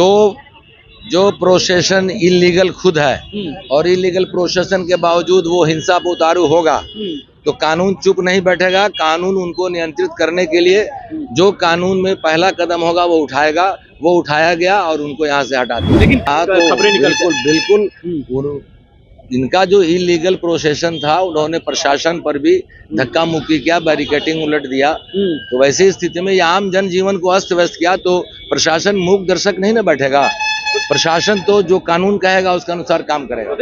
जो जो procession illegal खुद है और इलीगल प्रोसेशन के बावजूद वो हिंसा पे उतारू होगा तो कानून चुप नहीं बैठेगा। कानून उनको नियंत्रित करने के लिए जो कानून में पहला कदम होगा वो उठाएगा, वो उठाया गया और उनको यहाँ से हटा दिया। लेकिन तो खबरें बिल्कुल इनका जो इलीगल प्रोसेशन था उन्होंने प्रशासन पर भी धक्का मुक्की किया, बैरिकेटिंग उलट दिया। तो वैसी स्थिति में आम जनजीवन को अस्त व्यस्त किया तो प्रशासन मूक दर्शक नहीं न बैठेगा। प्रशासन तो जो कानून कहेगा उसके अनुसार काम करेगा।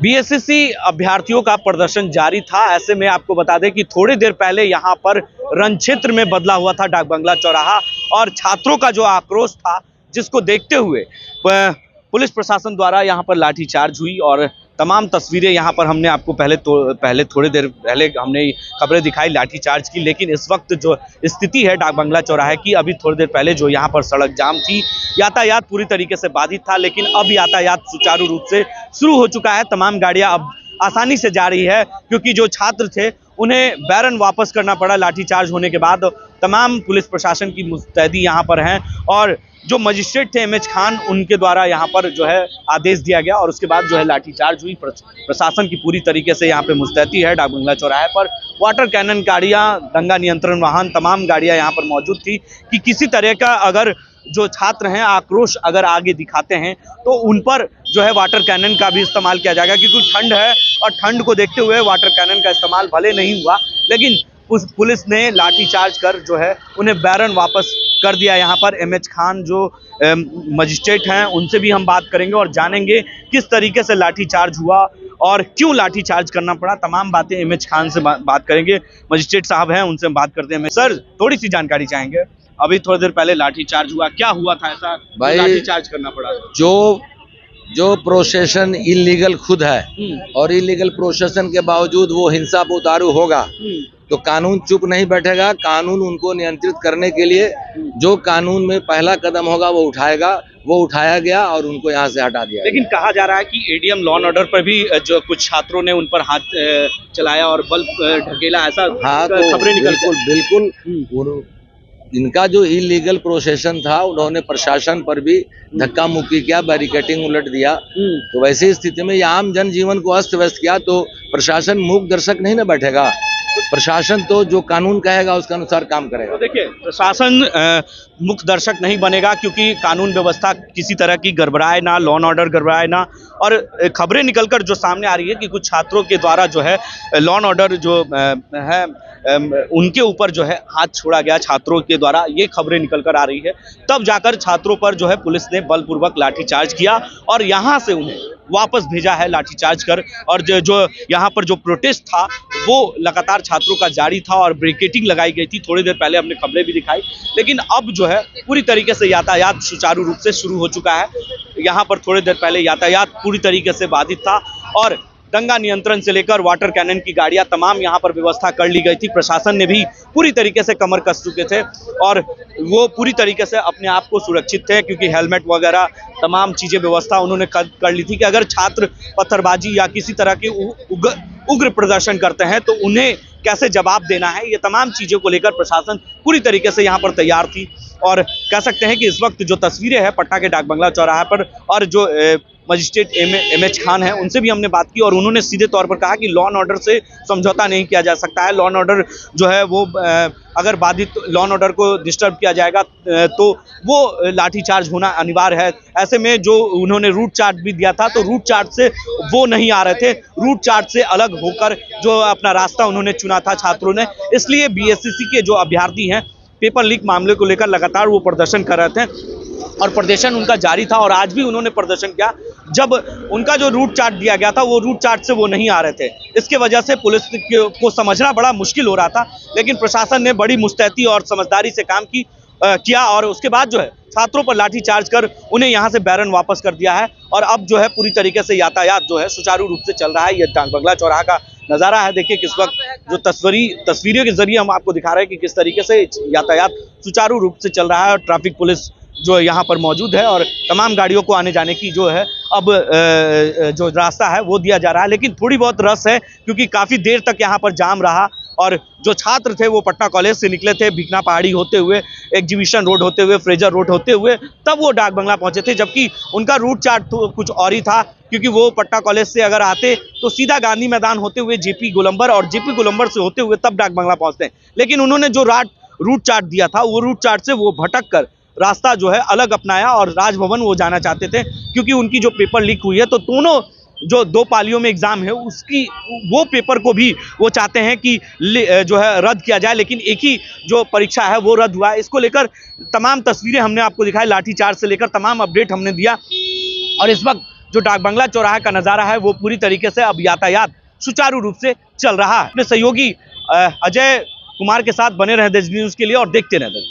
बीएसएससी अभ्यर्थियों का प्रदर्शन जारी था। ऐसे में आपको बता दें कि थोड़ी देर पहले यहाँ पर रण क्षेत्र में बदला हुआ था डाक बंगला चौराहा और छात्रों का जो आक्रोश था जिसको देखते हुए पुलिस प्रशासन द्वारा यहाँ पर लाठीचार्ज हुई और तमाम तस्वीरें यहाँ पर हमने आपको पहले थोड़ी देर पहले हमने खबरें दिखाई लाठीचार्ज की। लेकिन इस वक्त जो स्थिति है डाक बंगला चौराहे की, अभी थोड़ी देर पहले जो यहाँ पर सड़क जाम थी, यातायात पूरी तरीके से बाधित था, लेकिन अब यातायात सुचारू रूप से शुरू हो चुका है। तमाम गाड़ियाँ अब आसानी से जा रही है क्योंकि जो छात्र थे उन्हें बैरन वापस करना पड़ा लाठीचार्ज होने के बाद। तमाम पुलिस प्रशासन की मुस्तैदी यहाँ पर हैं और जो मजिस्ट्रेट थे एमएच खान उनके द्वारा यहाँ पर जो है आदेश दिया गया और उसके बाद जो है लाठीचार्ज हुई। प्रशासन की पूरी तरीके से यहाँ पे मुस्तैदी है। डाक बंगला चौराहे पर वाटर कैनन गाड़ियाँ, दंगा नियंत्रण वाहन, तमाम गाड़ियाँ यहाँ पर मौजूद थी कि किसी तरह का अगर जो छात्र हैं आक्रोश अगर आगे दिखाते हैं तो उन पर जो है वाटर कैनन का भी इस्तेमाल किया जाएगा, क्योंकि ठंड है और ठंड को देखते हुए वाटर कैनन का इस्तेमाल भले नहीं हुआ लेकिन पुलिस ने लाठीचार्ज कर जो है उन्हें बैरन वापस कर दिया। यहाँ पर एमएच खान जो मजिस्ट्रेट हैं उनसे भी हम बात करेंगे और जानेंगे किस तरीके से लाठीचार्ज हुआ और क्यों लाठीचार्ज करना पड़ा। तमाम बातें एमएच खान से बात करेंगे। मजिस्ट्रेट साहब हैं, उनसे हम बात करते हैं। सर, थोड़ी सी जानकारी चाहेंगे। अभी थोड़ी देर पहले लाठीचार्ज हुआ, क्या हुआ था ऐसा भाई लाठीचार्ज करना पड़ा? जो प्रोसेशन इलीगल खुद है और इलीगल प्रोसेशन के बावजूद वो हिंसा पे उतारू होगा तो कानून चुप नहीं बैठेगा। कानून उनको नियंत्रित करने के लिए जो कानून में पहला कदम होगा वो उठाएगा, वो उठाया गया और उनको यहाँ से हटा दिया। लेकिन कहा जा रहा है कि एडीएम लॉ एंड ऑर्डर पर भी जो कुछ छात्रों ने उन पर हाथ चलाया और बल ढकेला, ऐसा खबरें बिल्कुल इनका जो इलीगल प्रोसेशन था उन्होंने प्रशासन पर भी धक्का मुक्की किया, बैरिकेटिंग उलट दिया। तो वैसी स्थिति में आम जनजीवन को अस्त व्यस्त किया तो प्रशासन मूक दर्शक नहीं न बैठेगा। प्रशासन तो जो कानून कहेगा उसके अनुसार काम करेगा। देखिए, प्रशासन मुख्य दर्शक नहीं बनेगा क्योंकि कानून व्यवस्था किसी तरह की गड़बड़ाए ना, लॉ एंड ऑर्डर गड़बड़ाए ना। और खबरें निकलकर जो सामने आ रही है कि कुछ छात्रों के द्वारा जो है लॉ एंड ऑर्डर जो है उनके ऊपर जो है हाथ छोड़ा गया छात्रों के द्वारा, ये खबरें निकलकर आ रही है। तब जाकर छात्रों पर जो है पुलिस ने बलपूर्वक लाठीचार्ज किया और यहाँ से उन्हें वापस भेजा है लाठीचार्ज कर। और जो यहाँ पर जो प्रोटेस्ट था वो लगातार छात्रों का जारी था और बैरिकेडिंग लगाई गई थी। थोड़ी देर पहले हमने खबरें भी दिखाई, लेकिन अब जो है पूरी तरीके से यातायात सुचारू रूप से शुरू हो चुका है। यहाँ पर थोड़ी देर पहले यातायात पूरी तरीके से बाधित था और दंगा नियंत्रण से लेकर वाटर कैनन की गाड़ियां तमाम यहाँ पर व्यवस्था कर ली गई थी। प्रशासन ने भी पूरी तरीके से कमर कस चुके थे और वो पूरी तरीके से अपने आप को सुरक्षित थे क्योंकि हेलमेट वगैरह तमाम चीज़ें व्यवस्था उन्होंने कर ली थी कि अगर छात्र पत्थरबाजी या किसी तरह की उग्र प्रदर्शन करते हैं तो उन्हें कैसे जवाब देना है, ये तमाम चीज़ों को लेकर प्रशासन पूरी तरीके से यहाँ पर तैयार थी। और कह सकते हैं कि इस वक्त जो तस्वीरें हैं पटना के डाक बंगला चौराहे पर और जो मजिस्ट्रेट एमएच खान है उनसे भी हमने बात की और उन्होंने सीधे तौर पर कहा कि लॉ एंड ऑर्डर से समझौता नहीं किया जा सकता है। लॉ एंड ऑर्डर जो है वो अगर बाधित लॉ एंड ऑर्डर को डिस्टर्ब किया जाएगा तो वो लाठीचार्ज होना अनिवार्य है। ऐसे में जो उन्होंने रूट चार्ट भी दिया था तो रूट चार्ट से वो नहीं आ रहे थे, रूट चार्ट से अलग होकर जो अपना रास्ता उन्होंने चुना था छात्रों ने। इसलिए बीएसएससी के जो अभ्यर्थी हैं पेपर लीक मामले को लेकर लगातार वो प्रदर्शन कर रहे थे और प्रदर्शन उनका जारी था और आज भी उन्होंने प्रदर्शन किया। जब उनका जो रूट चार्ट दिया गया था वो रूट चार्ट से वो नहीं आ रहे थे, इसके वजह से पुलिस को समझना बड़ा मुश्किल हो रहा था। लेकिन प्रशासन ने बड़ी मुस्तैदी और समझदारी से काम किया और उसके बाद जो है छात्रों पर लाठीचार्ज कर उन्हें यहाँ से बैरन वापस कर दिया है और अब जो है पूरी तरीके से यातायात जो है सुचारू रूप से चल रहा है। ये डाक बंगला चौराहा का नज़ारा है। देखिए किस वक्त जो तस्वीरों के जरिए हम आपको दिखा रहे हैं कि किस तरीके से यातायात सुचारू रूप से चल रहा है और ट्रैफिक पुलिस जो यहाँ पर मौजूद है और तमाम गाड़ियों को आने जाने की जो है अब जो रास्ता है वो दिया जा रहा है। लेकिन थोड़ी बहुत रस है क्योंकि काफ़ी देर तक यहाँ पर जाम रहा और जो छात्र थे वो पटना कॉलेज से निकले थे, भिकना पहाड़ी होते हुए, एग्जीबिशन रोड होते हुए, फ्रेजर रोड होते हुए, तब वो डाक बंगला पहुंचे थे। जबकि उनका रूट चार्ट तो कुछ और ही था, क्योंकि वो पटना कॉलेज से अगर आते तो सीधा गांधी मैदान होते हुए जेपी गोलंबर, और जेपी गोलंबर से होते हुए तब डाक बंगला पहुंचते। लेकिन उन्होंने जो रूट चार्ट दिया था, वो रूट चार्ट से वो भटक कर रास्ता जो है अलग अपनाया और राजभवन वो जाना चाहते थे, क्योंकि उनकी जो पेपर लीक हुई है, तो दोनों जो 2 पालियों में एग्जाम है उसकी वो पेपर को भी वो चाहते हैं कि जो है रद्द किया जाए। लेकिन एक ही जो परीक्षा है वो रद्द हुआ है। इसको लेकर तमाम तस्वीरें हमने आपको दिखाई, लाठीचार्ज से लेकर तमाम अपडेट हमने दिया। और इस वक्त जो डाक बंगला चौराहे का नज़ारा है वो पूरी तरीके से अब यातायात सुचारू रूप से चल रहा है। अपने सहयोगी अजय कुमार के साथ बने रहे देश न्यूज़ के लिए और देखते रहे।